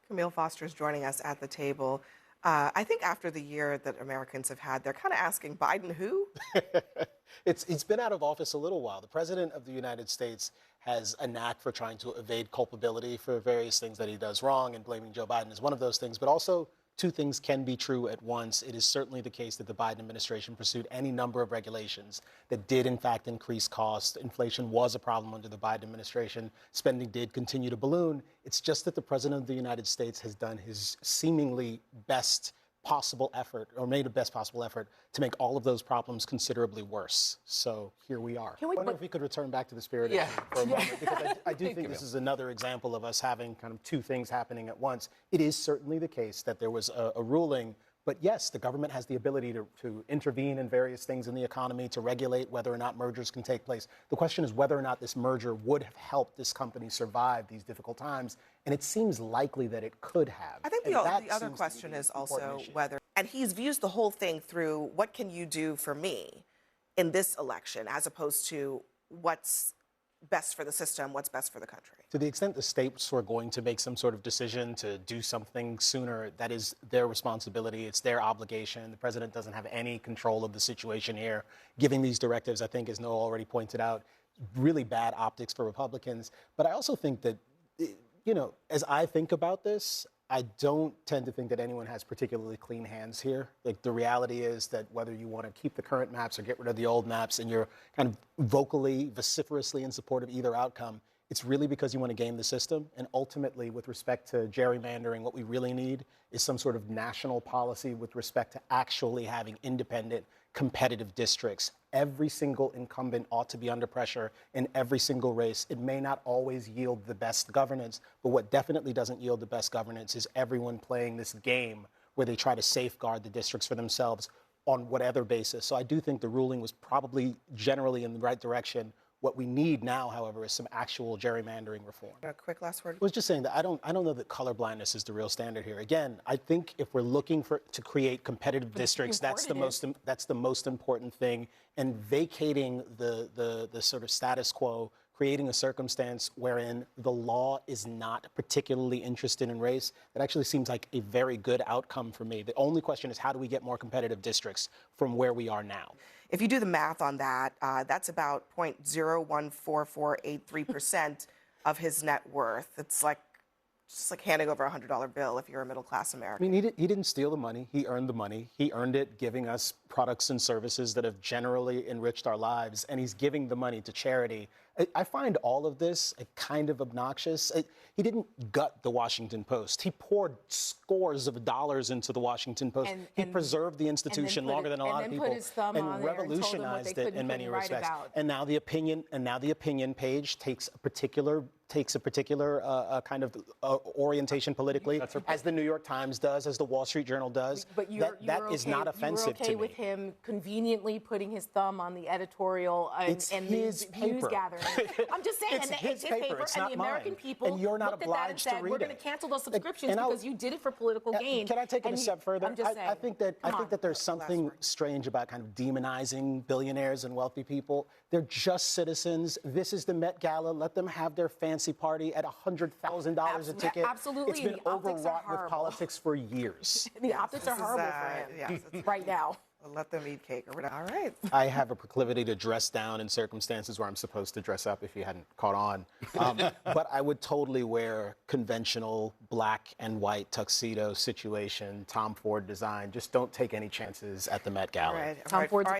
Kmele Foster is joining us at the table. I think after the year that Americans have had, they're kind of asking Biden who? He's been out of office a little while. The president of the United States has a knack for trying to evade culpability for various things that he does wrong, and blaming Joe Biden is one of those things. But also, two things can be true at once. It is certainly the case that the Biden administration pursued any number of regulations that did, in fact, increase costs. Inflation was a problem under the Biden administration. Spending did continue to balloon. It's just that the president of the United States has done his seemingly best possible effort, or made a best possible effort, to make all of those problems considerably worse. So here we are. I wonder if we could return back to the spirit issue for a moment, because I do think this is another example of us having kind of two things happening at once. It is certainly the case that there was a ruling, but yes, the government has the ability to intervene in various things in the economy, to regulate whether or not mergers can take place. The question is whether or not this merger would have helped this company survive these difficult times, and it seems likely that it could have. I think the other question is also whether, and he's views the whole thing through what can you do for me in this election, as opposed to what's best for the system, what's best for the country. To the extent the states were going to make some sort of decision to do something sooner, that is their responsibility. It's their obligation. The president doesn't have any control of the situation here. Giving these directives, I think, as Noah already pointed out, really bad optics for Republicans. But I also think that, you know, as I think about this, I don't tend to think that anyone has particularly clean hands here. Like, the reality is that whether you want to keep the current maps or get rid of the old maps, and you're kind of vocally, vociferously in support of either outcome, it's really because you want to game the system. And ultimately, with respect to gerrymandering, what we really need is some sort of national policy with respect to actually having independent, competitive districts. Every single incumbent ought to be under pressure in every single race. It may not always yield the best governance, but what definitely doesn't yield the best governance is everyone playing this game where they try to safeguard the districts for themselves on whatever basis. So I do think the ruling was probably generally in the right direction. What we need now, however, is some actual gerrymandering reform. A quick last word. I was just saying that I don't know that colorblindness is the real standard here. Again, I think if we're looking to create competitive districts, that's the most important thing. And vacating the sort of status quo, creating a circumstance wherein the law is not particularly interested in race, that actually seems like a very good outcome for me. The only question is, how do we get more competitive districts from where we are now? If you do the math on that, that's about 0.014483% of his net worth. It's like just like handing over a $100 bill if you're a middle-class American. I mean, he didn't steal the money. He earned the money. He earned it giving us products and services that have generally enriched our lives, and he's giving the money to charity. I find all of this kind of obnoxious. He didn't gut the Washington Post. He poured scores of dollars into the Washington Post. He preserved the institution longer than a lot of people, and revolutionized it in many respects. And now the opinion page takes a particular kind of orientation politically, as the New York Times does, as the Wall Street Journal does. But that is not offensive to me. You were okay with him conveniently putting his thumb on the editorial and his news gathering. I'm just saying, it's his paper, it's and not the American mine. people And you're not looked at that and obliged to said, read we're going it. to cancel those subscriptions because you did it for political gain. Can I take it a step further? I'm just saying. I think that there's something strange about kind of demonizing billionaires and wealthy people. They're just citizens. This is the Met Gala. Let them have their fancy party at $100,000 a ticket. Absolutely. It's been overwrought with politics for years. The optics are horrible for him right now. Let them eat cake or whatever. All right. I have a proclivity to dress down in circumstances where I'm supposed to dress up, if you hadn't caught on. But I would totally wear conventional black and white tuxedo situation, Tom Ford design. Just don't take any chances at the Met Gala. All right. Tom Ford's